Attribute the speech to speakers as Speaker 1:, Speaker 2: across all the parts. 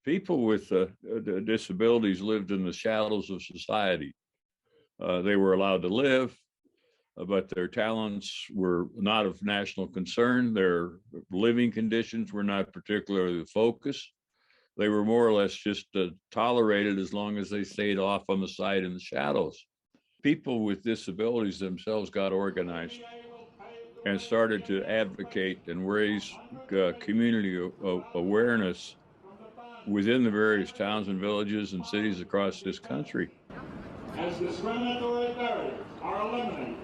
Speaker 1: People with disabilities lived in the shadows of society. They were allowed to live, but their talents were not of national concern. Their living conditions were not particularly the focus. They were more or less just tolerated as long as they stayed off on the side in the shadows. People with disabilities themselves got organized and started to advocate and raise community awareness within the various towns and villages and cities across this country.
Speaker 2: As discriminatory barriers are eliminated,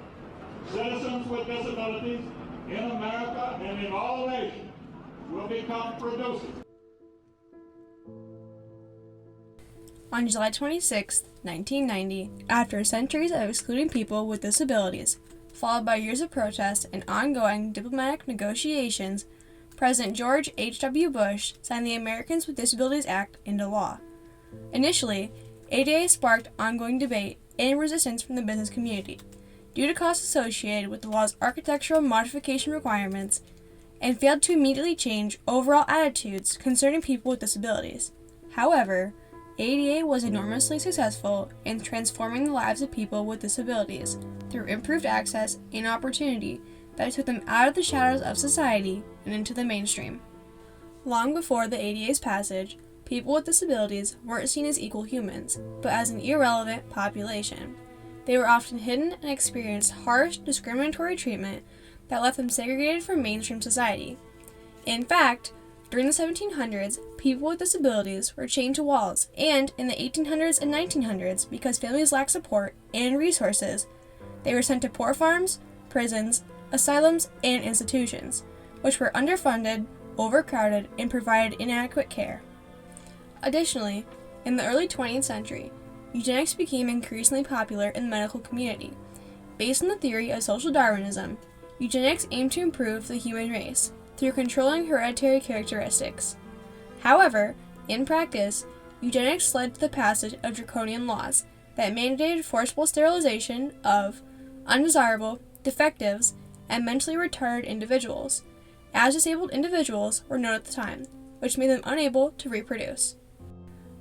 Speaker 2: citizens with disabilities in America and in all nations will become producers.
Speaker 3: On July 26, 1990, after centuries of excluding people with disabilities, followed by years of protest and ongoing diplomatic negotiations, President George H.W. Bush signed the Americans with Disabilities Act into law. Initially, ADA sparked ongoing debate and resistance from the business community due to costs associated with the law's architectural modification requirements and failed to immediately change overall attitudes concerning people with disabilities. However, ADA was enormously successful in transforming the lives of people with disabilities through improved access and opportunity that took them out of the shadows of society and into the mainstream. Long before the ADA's passage, people with disabilities weren't seen as equal humans, but as an irrelevant population. They were often hidden and experienced harsh, discriminatory treatment that left them segregated from mainstream society. In fact, during the 1700s, people with disabilities were chained to walls, and in the 1800s and 1900s, because families lacked support and resources, they were sent to poor farms, prisons, asylums, and institutions, which were underfunded, overcrowded, and provided inadequate care. Additionally, in the early 20th century, eugenics became increasingly popular in the medical community. Based on the theory of social Darwinism, eugenics aimed to improve the human race through controlling hereditary characteristics. However, in practice, eugenics led to the passage of draconian laws that mandated forcible sterilization of undesirable, defectives, and mentally retarded individuals, as disabled individuals were known at the time, which made them unable to reproduce.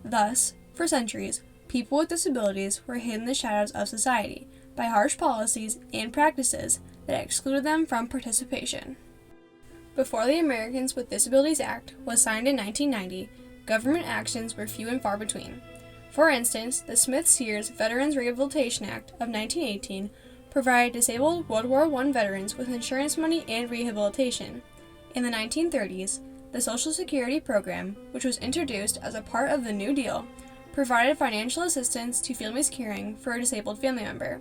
Speaker 3: Thus, for centuries, people with disabilities were hidden in the shadows of society by harsh policies and practices that excluded them from participation. Before the Americans with Disabilities Act was signed in 1990, government actions were few and far between. For instance, the Smith-Sears Veterans Rehabilitation Act of 1918 provided disabled World War I veterans with insurance money and rehabilitation. In the 1930s, the Social Security program, which was introduced as a part of the New Deal, provided financial assistance to families caring for a disabled family member.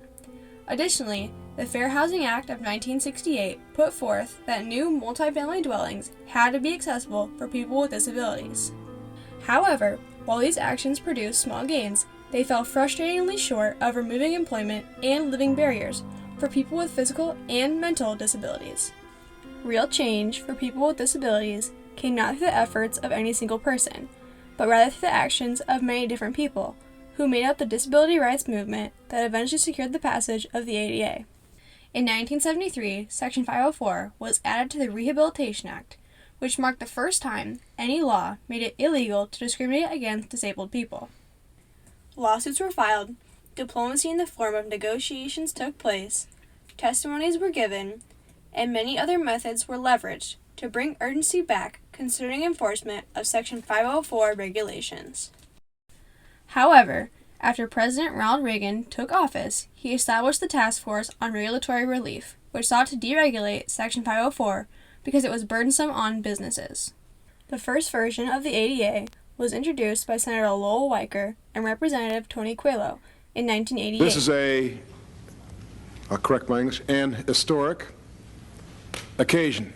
Speaker 3: Additionally, the Fair Housing Act of 1968 put forth that new multifamily dwellings had to be accessible for people with disabilities. However, while these actions produced small gains, they fell frustratingly short of removing employment and living barriers for people with physical and mental disabilities. Real change for people with disabilities came not through the efforts of any single person, but rather through the actions of many different people who made up the disability rights movement that eventually secured the passage of the ADA. In 1973, Section 504 was added to the Rehabilitation Act, which marked the first time any law made it illegal to discriminate against disabled people. Lawsuits were filed, diplomacy in the form of negotiations took place, testimonies were given, and many other methods were leveraged to bring urgency back concerning enforcement of Section 504 regulations. However, after President Ronald Reagan took office, he established the Task Force on Regulatory Relief, which sought to deregulate Section 504 because it was burdensome on businesses. The first version of the ADA was introduced by Senator Lowell Weicker and Representative Tony Coelho in 1988.
Speaker 4: This is I'll correct my English, an historic occasion.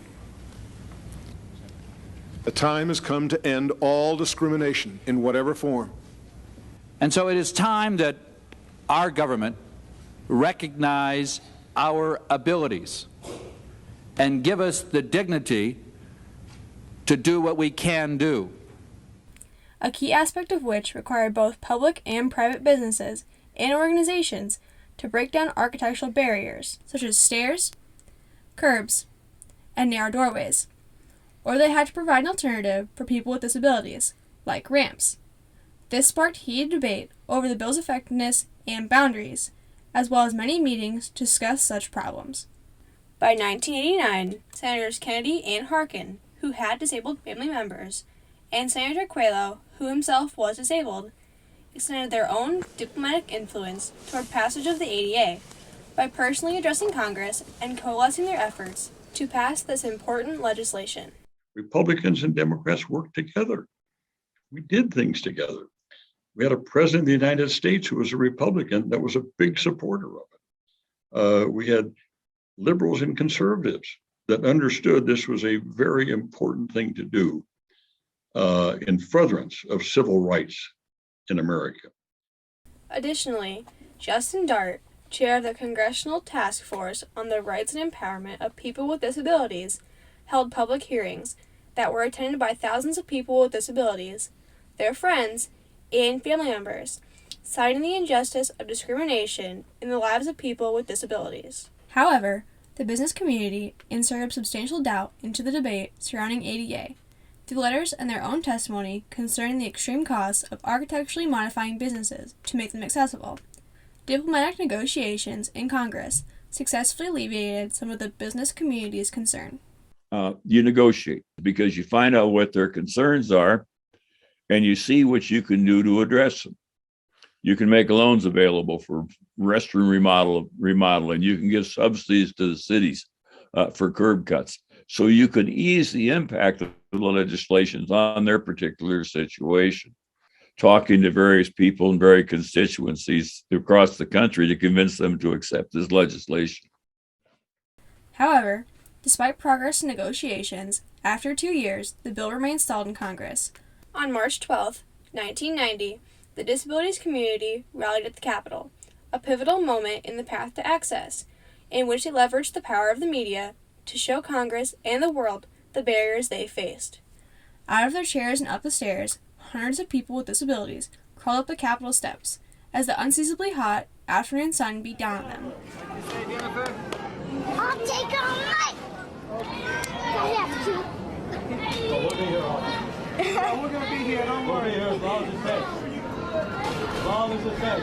Speaker 4: The time has come to end all discrimination in whatever form.
Speaker 5: And so it is time that our government recognize our abilities and give us the dignity to do what we can do.
Speaker 3: A key aspect of which required both public and private businesses and organizations to break down architectural barriers, such as stairs, curbs, and narrow doorways, or they had to provide an alternative for people with disabilities, like ramps. This sparked heated debate over the bill's effectiveness and boundaries, as well as many meetings to discuss such problems. By 1989, Senators Kennedy and Harkin, who had disabled family members, and Senator Coelho, who himself was disabled, extended their own diplomatic influence toward passage of the ADA by personally addressing Congress and coalescing their efforts to pass this important legislation.
Speaker 6: Republicans and Democrats worked together. We did things together. We had a president of the United States who was a Republican that was a big supporter of it. We had liberals and conservatives that understood this was a very important thing to do in furtherance of civil rights in America.
Speaker 3: Additionally, Justin Dart, chair of the Congressional Task Force on the Rights and Empowerment of People with Disabilities, held public hearings that were attended by thousands of people with disabilities, their friends, and family members, citing the injustice of discrimination in the lives of people with disabilities. However, the business community inserted substantial doubt into the debate surrounding ADA through letters and their own testimony concerning the extreme costs of architecturally modifying businesses to make them accessible. Diplomatic negotiations in Congress successfully alleviated some of the business community's concern.
Speaker 1: You negotiate because you find out what their concerns are and you see what you can do to address them. You can make loans available for restroom remodeling. You can give subsidies to the cities for curb cuts. So you can ease the impact of the legislation on their particular situation. Talking to various people in various constituencies across the country to convince them to accept this legislation.
Speaker 3: However, despite progress in negotiations, after 2 years, the bill remained stalled in Congress. On March 12, 1990, the disabilities community rallied at the Capitol, a pivotal moment in the path to access, in which they leveraged the power of the media to show Congress and the world the barriers they faced. Out of their chairs and up the stairs, hundreds of people with disabilities crawled up the Capitol steps as the unseasonably hot afternoon sun beat down on them.
Speaker 7: I'll take all night. I have to.
Speaker 2: We're going to be here. Don't worry. As long as it's safe. As long as it's safe.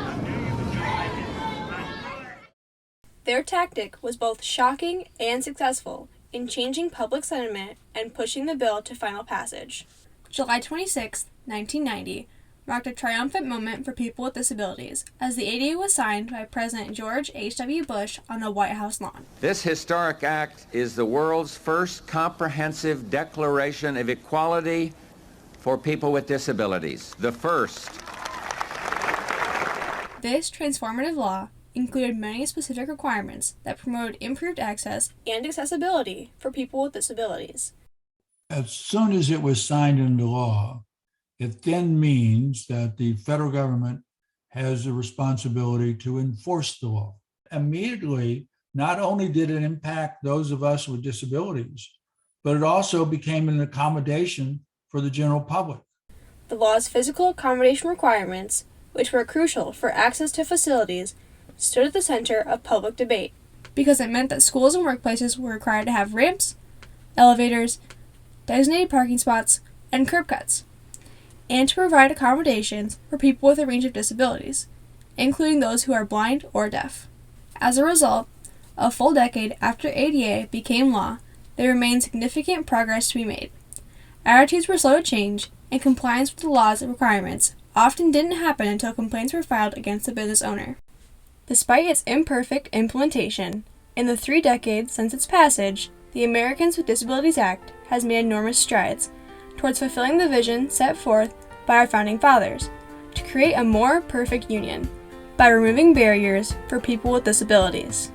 Speaker 3: Their tactic was both shocking and successful in changing public sentiment and pushing the bill to final passage. July 26, 1990, marked a triumphant moment for people with disabilities as the ADA was signed by President George H.W. Bush on the White House lawn.
Speaker 8: This historic act is the world's first comprehensive declaration of equality for people with disabilities. The first.
Speaker 3: This transformative law included many specific requirements that promoted improved access and accessibility for people with disabilities.
Speaker 9: As soon as it was signed into law, it then means that the federal government has the responsibility to enforce the law. Immediately, not only did it impact those of us with disabilities, but it also became an accommodation for the general public.
Speaker 3: The law's physical accommodation requirements, which were crucial for access to facilities, stood at the center of public debate because it meant that schools and workplaces were required to have ramps, elevators, designated parking spots, and curb cuts, and to provide accommodations for people with a range of disabilities, including those who are blind or deaf. As a result, a full decade after ADA became law, there remained significant progress to be made. Attitudes were slow to change, and compliance with the law's requirements often didn't happen until complaints were filed against the business owner. Despite its imperfect implementation, in the 3 decades since its passage, the Americans with Disabilities Act has made enormous strides towards fulfilling the vision set forth by our founding fathers to create a more perfect union by removing barriers for people with disabilities.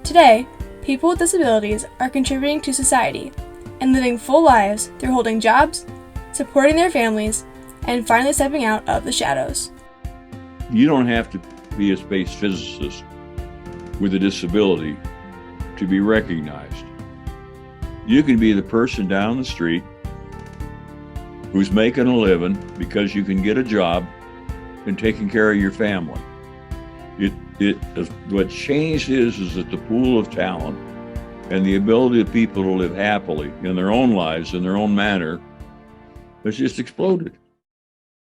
Speaker 3: Today, people with disabilities are contributing to society and living full lives through holding jobs, supporting their families, and finally stepping out of the shadows.
Speaker 1: You don't have to be a space physicist with a disability to be recognized. You can be the person down the street who's making a living because you can get a job and taking care of your family. What changed is that the pool of talent and the ability of people to live happily in their own lives, in their own manner, has just exploded.